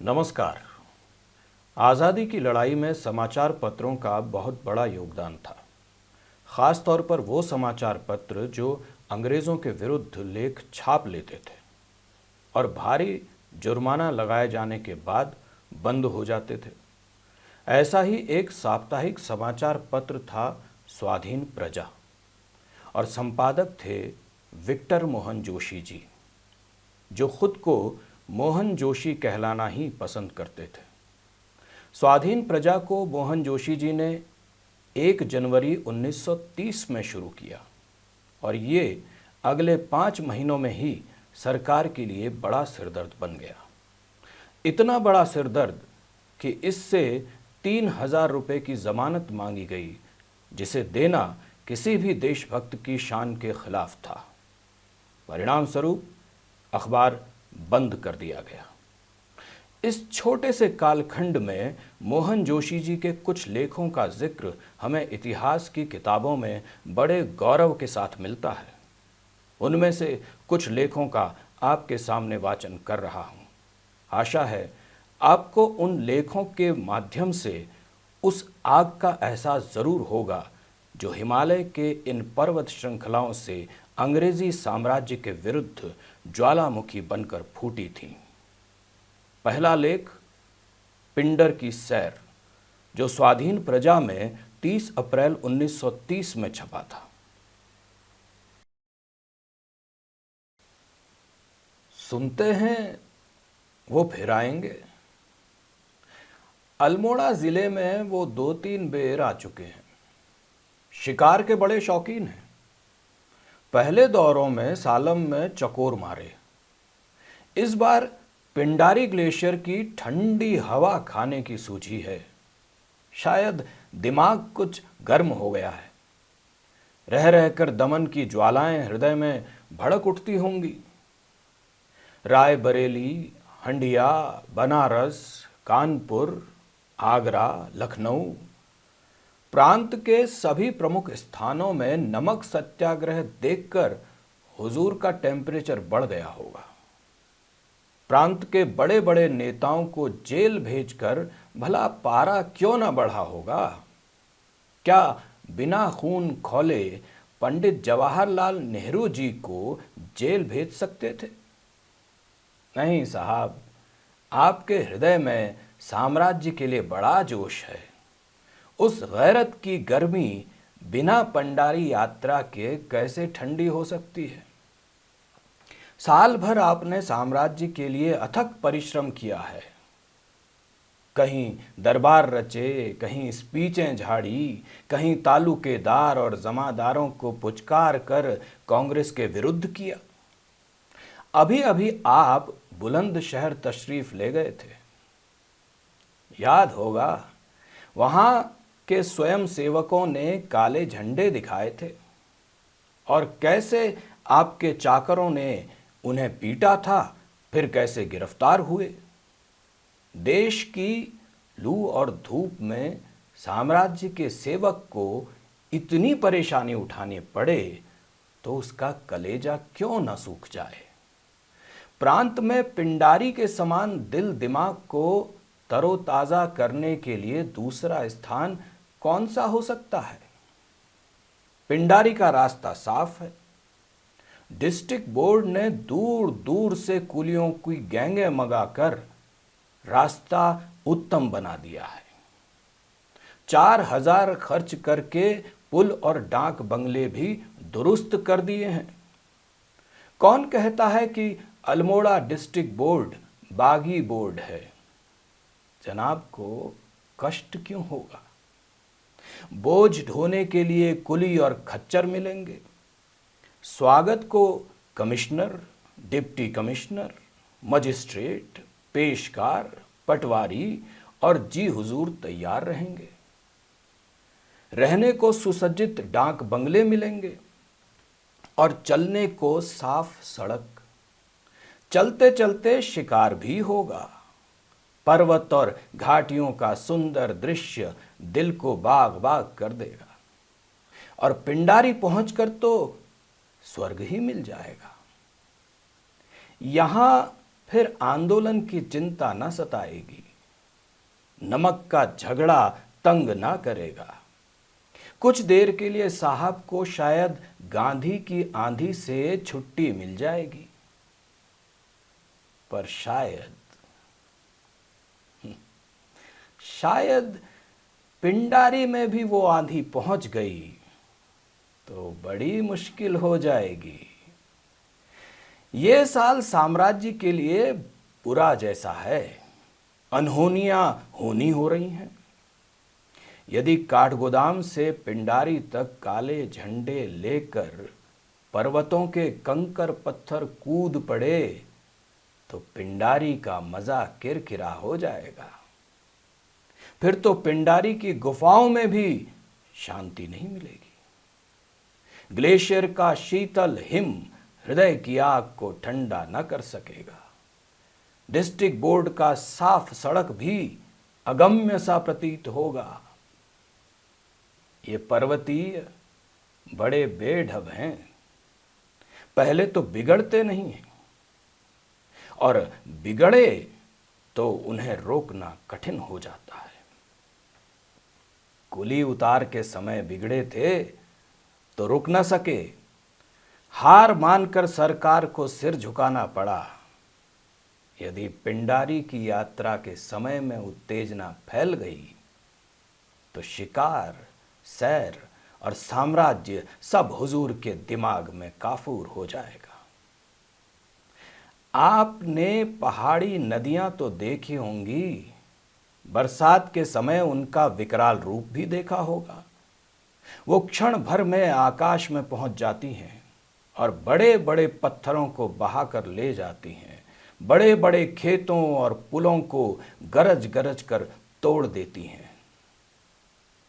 नमस्कार। आज़ादी की लड़ाई में समाचार पत्रों का बहुत बड़ा योगदान था। ख़ास तौर पर वो समाचार पत्र जो अंग्रेज़ों के विरुद्ध लेख छाप लेते थे और भारी जुर्माना लगाए जाने के बाद बंद हो जाते थे। ऐसा ही एक साप्ताहिक समाचार पत्र था स्वाधीन प्रजा, और संपादक थे विक्टर मोहन जोशी जी, जो खुद को मोहन जोशी कहलाना ही पसंद करते थे। स्वाधीन प्रजा को मोहन जोशी जी ने 1 जनवरी 1930 में शुरू किया और ये अगले 5 महीनों में ही सरकार के लिए बड़ा सिरदर्द बन गया। इतना बड़ा सिरदर्द कि इससे 3,000 रुपये की जमानत मांगी गई, जिसे देना किसी भी देशभक्त की शान के खिलाफ था। परिणाम स्वरूप अखबार बंद कर दिया गया। इस छोटे से कालखंड में मोहन जोशी जी के कुछ लेखों का जिक्र हमें इतिहास की किताबों में बड़े गौरव के साथ मिलता है। उनमें से कुछ लेखों का आपके सामने वाचन कर रहा हूं। आशा है आपको उन लेखों के माध्यम से उस आग का एहसास जरूर होगा जो हिमालय के इन पर्वत श्रृंखलाओं से अंग्रेजी साम्राज्य के विरुद्ध ज्वालामुखी बनकर फूटी थी। पहला लेख पिंडर की सैर, जो स्वाधीन प्रजा में 30 अप्रैल 1930 में छपा था। सुनते हैं वो फिर आएंगे। अल्मोड़ा जिले में वो 2-3 बेर आ चुके हैं। शिकार के बड़े शौकीन हैं। पहले दौरों में सालम में चकोर मारे। इस बार पिंडारी ग्लेशियर की ठंडी हवा खाने की सूझी है। शायद दिमाग कुछ गर्म हो गया है। रह रहकर दमन की ज्वालाएं हृदय में भड़क उठती होंगी। रायबरेली, हंडिया, बनारस, कानपुर, आगरा, लखनऊ प्रांत के सभी प्रमुख स्थानों में नमक सत्याग्रह देखकर हुजूर का टेम्परेचर बढ़ गया होगा। प्रांत के बड़े बड़े नेताओं को जेल भेजकर भला पारा क्यों न बढ़ा होगा? क्या बिना खून खौले पंडित जवाहरलाल नेहरू जी को जेल भेज सकते थे? नहीं साहब, आपके हृदय में साम्राज्य के लिए बड़ा जोश है। उस गैरत की गर्मी बिना पंडारी यात्रा के कैसे ठंडी हो सकती है? साल भर आपने साम्राज्य के लिए अथक परिश्रम किया है। कहीं दरबार रचे, कहीं स्पीचें झाड़ी, कहीं तालुकेदार और जमादारों को पुचकार कर कांग्रेस के विरुद्ध किया। अभी अभी आप बुलंदशहर तशरीफ ले गए थे। याद होगा, वहां के स्वयं सेवकों ने काले झंडे दिखाए थे और कैसे आपके चाकरों ने उन्हें पीटा था, फिर कैसे गिरफ्तार हुए। देश की लू और धूप में साम्राज्य के सेवक को इतनी परेशानी उठानी पड़े तो उसका कलेजा क्यों न सूख जाए। प्रांत में पिंडारी के समान दिल दिमाग को तरोताजा करने के लिए दूसरा स्थान कौन सा हो सकता है? पिंडारी का रास्ता साफ है। डिस्ट्रिक्ट बोर्ड ने दूर दूर से कुलियों की गैंगे मंगाकर रास्ता उत्तम बना दिया है। 4,000 खर्च करके पुल और डाक बंगले भी दुरुस्त कर दिए हैं। कौन कहता है कि अल्मोड़ा डिस्ट्रिक्ट बोर्ड बागी बोर्ड है? जनाब को कष्ट क्यों होगा? बोझ ढोने के लिए कुली और खच्चर मिलेंगे। स्वागत को कमिश्नर, डिप्टी कमिश्नर, मजिस्ट्रेट, पेशकार, पटवारी और जी हुजूर तैयार रहेंगे। रहने को सुसज्जित डाक बंगले मिलेंगे और चलने को साफ सड़क। चलते चलते शिकार भी होगा। पर्वत और घाटियों का सुंदर दृश्य दिल को बाग बाग कर देगा और पिंडारी पहुंचकर तो स्वर्ग ही मिल जाएगा। यहां फिर आंदोलन की चिंता न सताएगी, नमक का झगड़ा तंग ना करेगा। कुछ देर के लिए साहब को शायद गांधी की आंधी से छुट्टी मिल जाएगी, पर शायद पिंडारी में भी वो आंधी पहुंच गई तो बड़ी मुश्किल हो जाएगी। ये साल साम्राज्य के लिए बुरा जैसा है, अनहोनियां होनी हो रही हैं। यदि काठगोदाम से पिंडारी तक काले झंडे लेकर पर्वतों के कंकर पत्थर कूद पड़े तो पिंडारी का मजा किरकिरा हो जाएगा। फिर तो पिंडारी की गुफाओं में भी शांति नहीं मिलेगी। ग्लेशियर का शीतल हिम हृदय की आग को ठंडा न कर सकेगा। डिस्ट्रिक्ट बोर्ड का साफ सड़क भी अगम्य सा प्रतीत होगा। ये पर्वतीय बड़े बेढब हैं, पहले तो बिगड़ते नहीं हैं, और बिगड़े तो उन्हें रोकना कठिन हो जाता है। कुली उतार के समय बिगड़े थे तो रुक न सके, हार मानकर सरकार को सिर झुकाना पड़ा। यदि पिंडारी की यात्रा के समय में उत्तेजना फैल गई तो शिकार, सैर और साम्राज्य सब हुजूर के दिमाग में काफूर हो जाएगा। आपने पहाड़ी नदियां तो देखी होंगी, बरसात के समय उनका विकराल रूप भी देखा होगा। वो क्षण भर में आकाश में पहुंच जाती हैं और बड़े बड़े पत्थरों को बहाकर ले जाती हैं, बड़े बड़े खेतों और पुलों को गरज गरज कर तोड़ देती हैं।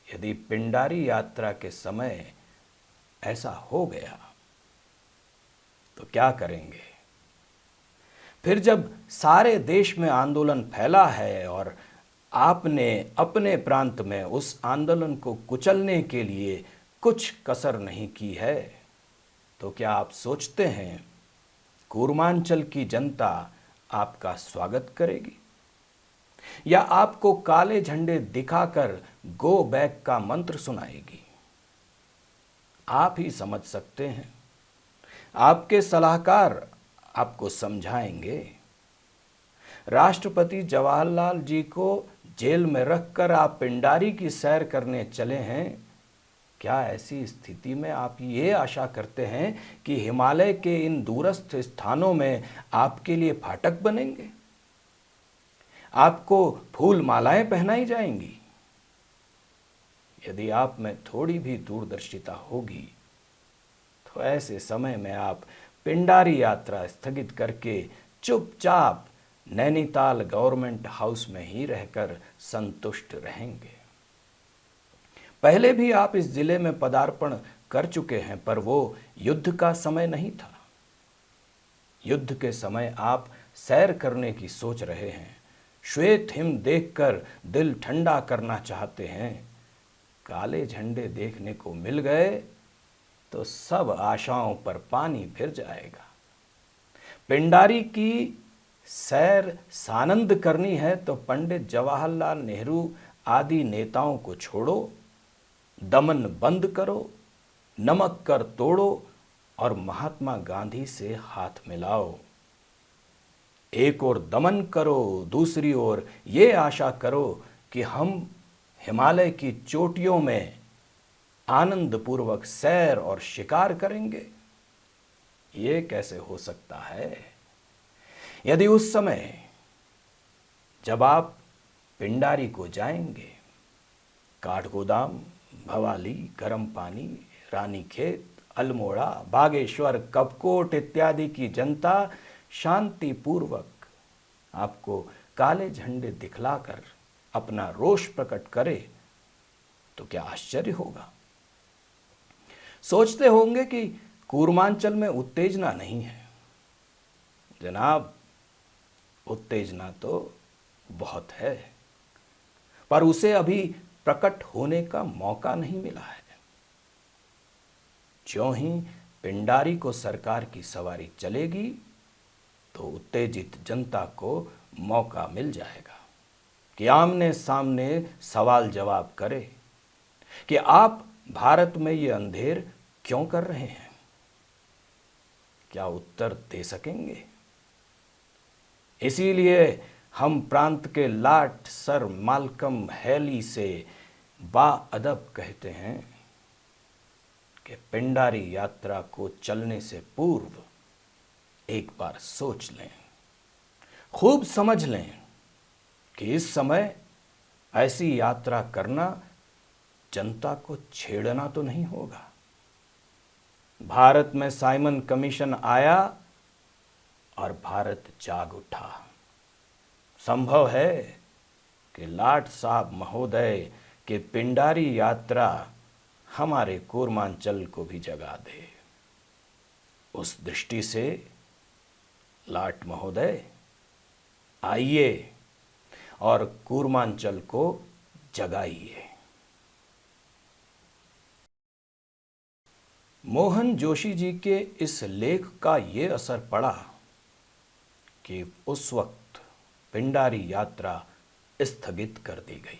यदि पिंडारी यात्रा के समय ऐसा हो गया तो क्या करेंगे? फिर जब सारे देश में आंदोलन फैला है और आपने अपने प्रांत में उस आंदोलन को कुचलने के लिए कुछ कसर नहीं की है, तो क्या आप सोचते हैं कूर्मांचल की जनता आपका स्वागत करेगी, या आपको काले झंडे दिखाकर गो बैक का मंत्र सुनाएगी? आप ही समझ सकते हैं। आपके सलाहकार आपको समझाएंगे। राष्ट्रपति जवाहरलाल जी को जेल में रखकर आप पिंडारी की सैर करने चले हैं। क्या ऐसी स्थिति में आप ये आशा करते हैं कि हिमालय के इन दूरस्थ स्थानों में आपके लिए फाटक बनेंगे, आपको फूल मालाएं पहनाई जाएंगी? यदि आप में थोड़ी भी दूरदर्शिता होगी तो ऐसे समय में आप पिंडारी यात्रा स्थगित करके चुपचाप नैनीताल गवर्नमेंट हाउस में ही रहकर संतुष्ट रहेंगे। पहले भी आप इस जिले में पदार्पण कर चुके हैं, पर वो युद्ध का समय नहीं था। युद्ध के समय आप सैर करने की सोच रहे हैं, श्वेत हिम देखकर दिल ठंडा करना चाहते हैं। काले झंडे देखने को मिल गए तो सब आशाओं पर पानी फिर जाएगा। पिंडारी की सैर सानंद करनी है तो पंडित जवाहरलाल नेहरू आदि नेताओं को छोड़ो, दमन बंद करो, नमक कर तोड़ो और महात्मा गांधी से हाथ मिलाओ। एक ओर दमन करो, दूसरी ओर ये आशा करो कि हम हिमालय की चोटियों में आनंद पूर्वक सैर और शिकार करेंगे। ये कैसे हो सकता है? यदि उस समय जब आप पिंडारी को जाएंगे, काठगोदाम, भवाली, गरम पानी, रानीखेत, अल्मोड़ा, बागेश्वर, कपकोट इत्यादि की जनता शांति पूर्वक आपको काले झंडे दिखलाकर अपना रोष प्रकट करे तो क्या आश्चर्य होगा? सोचते होंगे कि कूर्मांचल में उत्तेजना नहीं है। जनाब, उत्तेजना तो बहुत है, पर उसे अभी प्रकट होने का मौका नहीं मिला है। ज्यों ही पिंडारी को सरकार की सवारी चलेगी, तो उत्तेजित जनता को मौका मिल जाएगा कि आमने सामने सवाल जवाब करे कि आप भारत में ये अंधेर क्यों कर रहे हैं। क्या उत्तर दे सकेंगे? इसीलिए हम प्रांत के लाट सर माल्कम हैली से बाअदब कहते हैं कि पिंडारी यात्रा को चलने से पूर्व एक बार सोच लें, खूब समझ लें कि इस समय ऐसी यात्रा करना जनता को छेड़ना तो नहीं होगा। भारत में साइमन कमीशन आया और भारत जाग उठा। संभव है कि लाट साहब महोदय के पिंडारी यात्रा हमारे कूर्मांचल को भी जगा दे। उस दृष्टि से लाट महोदय आइए और कूर्मांचल को जगाइए। मोहन जोशी जी के इस लेख का ये असर पड़ा कि उस वक्त पिंडारी यात्रा स्थगित कर दी गई।